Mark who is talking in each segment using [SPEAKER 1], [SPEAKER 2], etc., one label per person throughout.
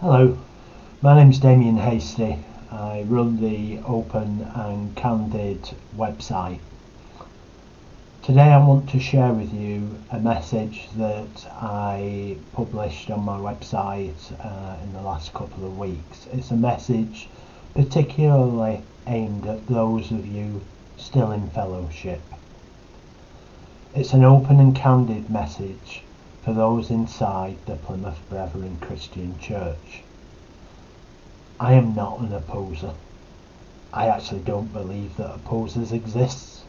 [SPEAKER 1] Hello, my name's Damien Hasty. I run the Open and Candid website. Today I want to share with you a message that I published on my website in the last couple of weeks. It's a message particularly aimed at those of you still in fellowship. It's an open and candid message for those inside the Plymouth Brethren Christian Church. I am not an opposer. I actually don't believe that opposers exist.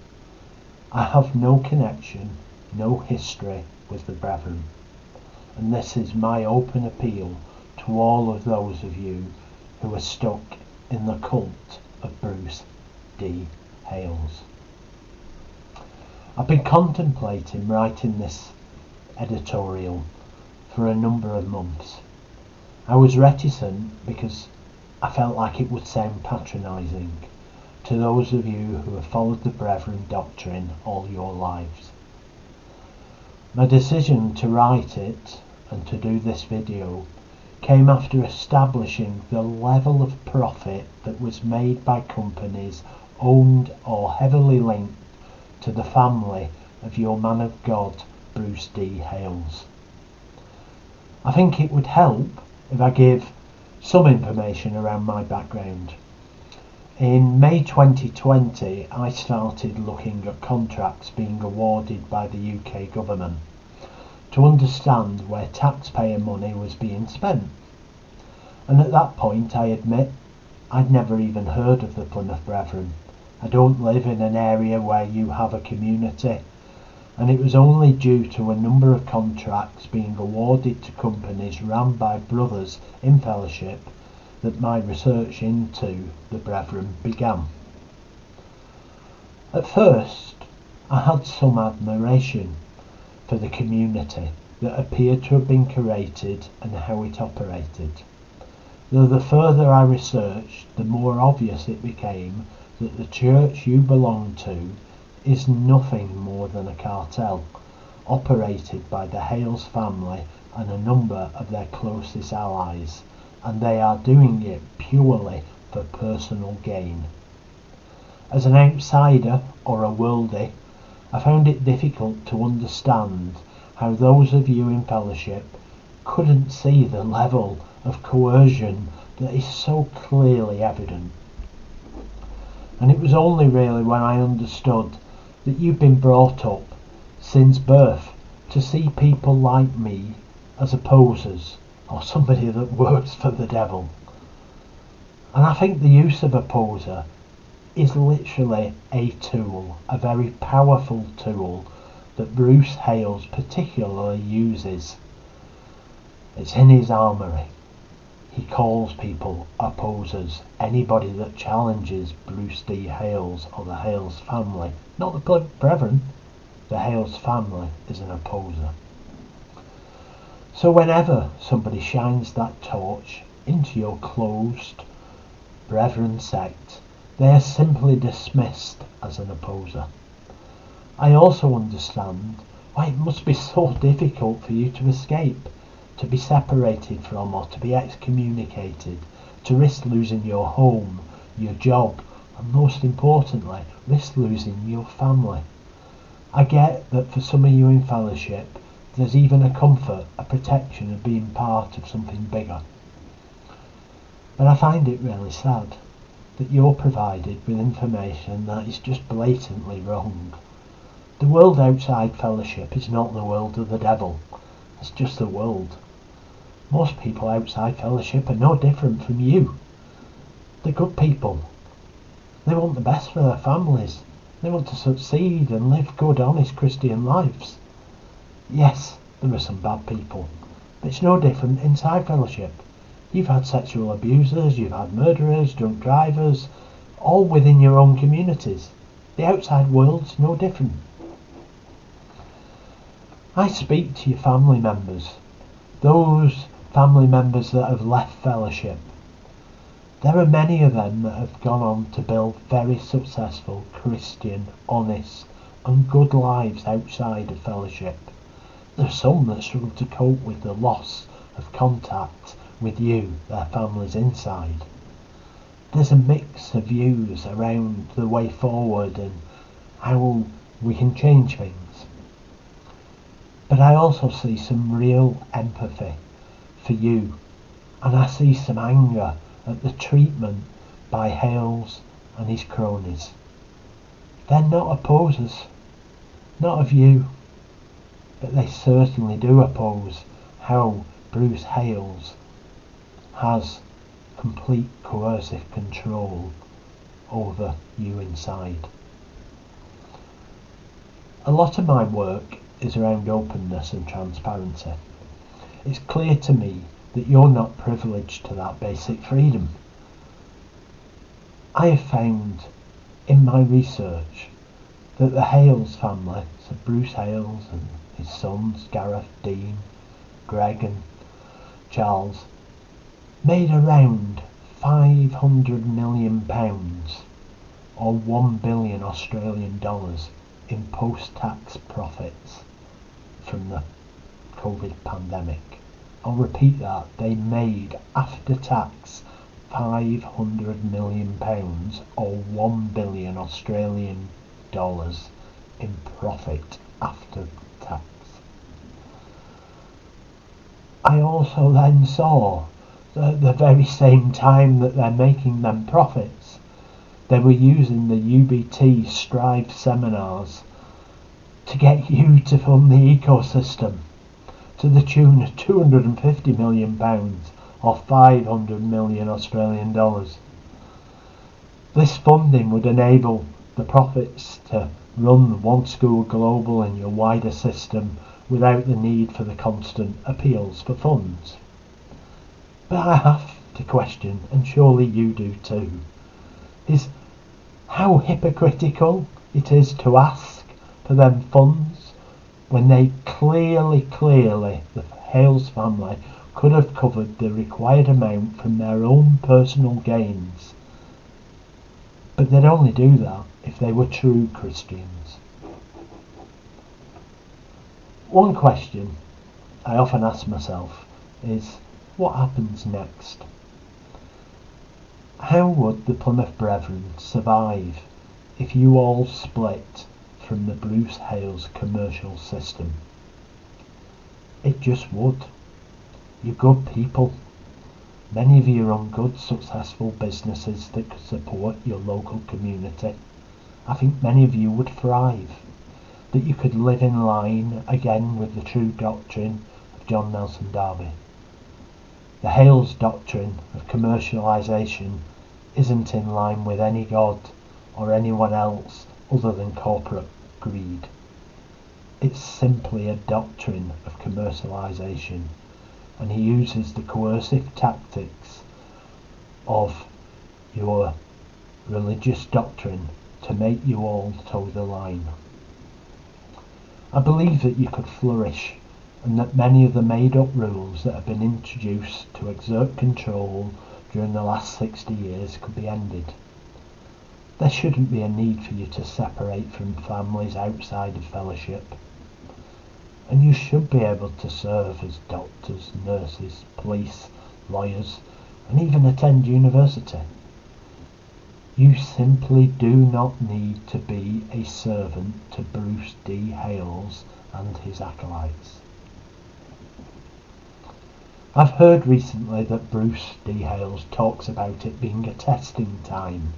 [SPEAKER 1] I have no connection, no history with the Brethren. And this is my open appeal to all of those of you who are stuck in the cult of Bruce D. Hales. I've been contemplating writing this editorial for a number of months. I was reticent because I felt like it would sound patronising to those of you who have followed the Brethren doctrine all your lives. My decision to write it and to do this video came after establishing the level of profit that was made by companies owned or heavily linked to the family of your man of God, Bruce D. Hales. I think it would help if I give some information around my background. In May 2020, I started looking at contracts being awarded by the UK government to understand where taxpayer money was being spent. And at that point, I admit, I'd never even heard of the Plymouth Brethren. I don't live in an area where you have a community, and it was only due to a number of contracts being awarded to companies run by brothers in fellowship that my research into the Brethren began. At first, I had some admiration for the community that appeared to have been created and how it operated. Though the further I researched, the more obvious it became that the church you belong to is nothing more than a cartel operated by the Hales family and a number of their closest allies, and they are doing it purely for personal gain. As an outsider or a worldie, I found it difficult to understand how those of you in fellowship couldn't see the level of coercion that is so clearly evident. And it was only really when I understood that you've been brought up since birth to see people like me as opposers or somebody that works for the devil. And I think the use of opposer is literally a tool, a very powerful tool that Bruce Hales particularly uses. It's in his armoury. He calls people opposers. Anybody that challenges Bruce D. Hales or the Hales family, not the Brethren, the Hales family is an opposer. So whenever somebody shines that torch into your closed Brethren sect, they are simply dismissed as an opposer. I also understand why it must be so difficult for you to escape, to be separated from or to be excommunicated, to risk losing your home, your job, and most importantly, risk losing your family. I get that for some of you in fellowship, there's even a comfort, a protection of being part of something bigger. But I find it really sad that you're provided with information that is just blatantly wrong. The world outside fellowship is not the world of the devil. It's just the world. Most people outside fellowship are no different from you. They're good people. They want the best for their families. They want to succeed and live good, honest Christian lives. Yes, there are some bad people, but it's no different inside fellowship. You've had sexual abusers, you've had murderers, drunk drivers, all within your own communities. The outside world's no different. I speak to your family members, those family members that have left fellowship. There are many of them that have gone on to build very successful Christian, honest and good lives outside of fellowship. There are some that struggle to cope with the loss of contact with you, their families inside. There's a mix of views around the way forward and how we can change things. But I also see some real empathy for you, and I see some anger at the treatment by Hales and his cronies. They're not opposers, not of you, but they certainly do oppose how Bruce Hales has complete coercive control over you inside. A lot of my work is around openness and transparency. It's clear to me that you're not privileged to that basic freedom. I have found in my research that the Hales family, so Bruce Hales and his sons Gareth, Dean, Greg and Charles, made around £500 million or $1 billion Australian dollars in post-tax profits from the COVID pandemic. I'll repeat that, they made after tax £500 million or $1 billion Australian dollars in profit after tax. I also then saw that at the very same time that they're making them profits, they were using the UBT Strive seminars to get you to fund the ecosystem to the tune of £250 million or 500 million Australian dollars. This funding would enable the profits to run One School Global and your wider system without the need for the constant appeals for funds. But I have to question, and surely you do too, is how hypocritical it is to ask for them funds when they clearly, the Hales family could have covered the required amount from their own personal gains. But they'd only do that if they were true Christians. One question I often ask myself is, what happens next? How would the Plymouth Brethren survive if you all split from the Bruce Hales commercial system? It just would. You're good people. Many of you run good, successful businesses that could support your local community. I think many of you would thrive. That you could live in line again with the true doctrine of John Nelson Darby. The Hales doctrine of commercialisation isn't in line with any God or anyone else other than corporate greed. It's simply a doctrine of commercialisation, and he uses the coercive tactics of your religious doctrine to make you all toe the line. I believe that you could flourish, and that many of the made-up rules that have been introduced to exert control during the last 60 years could be ended. There shouldn't be a need for you to separate from families outside of fellowship. And you should be able to serve as doctors, nurses, police, lawyers, and even attend university. You simply do not need to be a servant to Bruce D. Hales and his acolytes. I've heard recently that Bruce D. Hales talks about it being a testing time,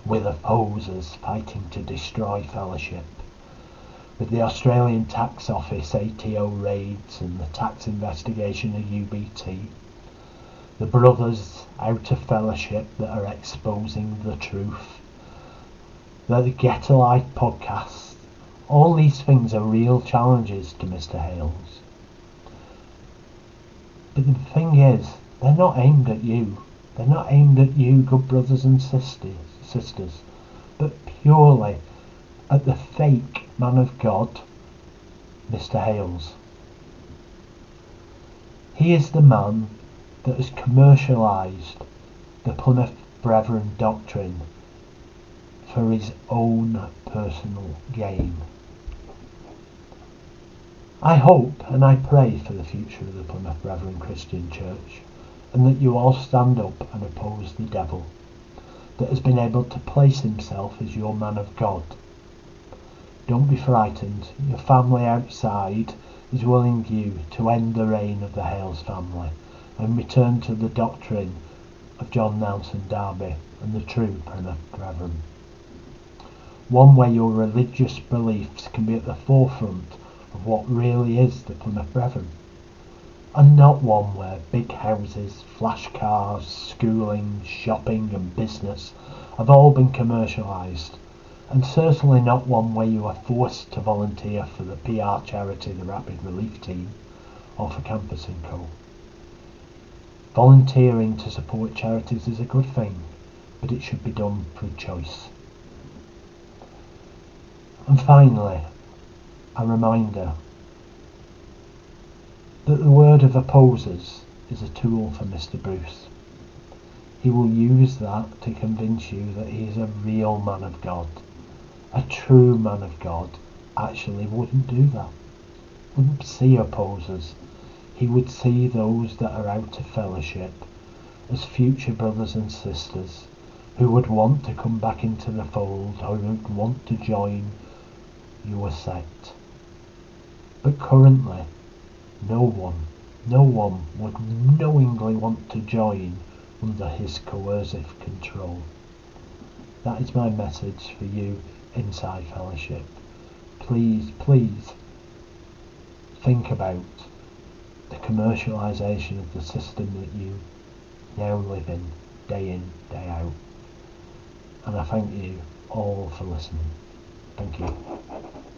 [SPEAKER 1] with opposers fighting to destroy fellowship. With the Australian Tax Office ATO raids and the tax investigation of UBT, the brothers out of fellowship that are exposing the truth, the Get a Life podcast, all these things are real challenges to Mr. Hales. But the thing is, they're not aimed at you. They're not aimed at you, good brothers and sisters, but purely at the fake man of God, Mr. Hales. He is the man that has commercialised the Plymouth Brethren doctrine for his own personal gain. I hope and I pray for the future of the Plymouth Brethren Christian Church and that you all stand up and oppose the devil that has been able to place himself as your man of God. Don't be frightened. Your family outside is willing you to end the reign of the Hales family and return to the doctrine of John Nelson Darby and the true Plymouth Brethren. One where your religious beliefs can be at the forefront of what really is the Plymouth Brethren, and not one where big houses, flash cars, schooling, shopping and business have all been commercialised, and certainly not one where you are forced to volunteer for the PR charity the Rapid Relief Team or for Campus & Co. Volunteering to support charities is a good thing, but it should be done through choice. And finally, a reminder that the word of opposers is a tool for Mr. Bruce. He will use that to convince you that he is a real man of God. A true man of God actually wouldn't do that. Wouldn't see opposers. He would see those that are out of fellowship as future brothers and sisters who would want to come back into the fold or would want to join your sect. But currently, no one would knowingly want to join under his coercive control. That is my message for you inside fellowship. Please think about the commercialisation of the system that you now live in, day out. And I thank you all for listening. Thank you.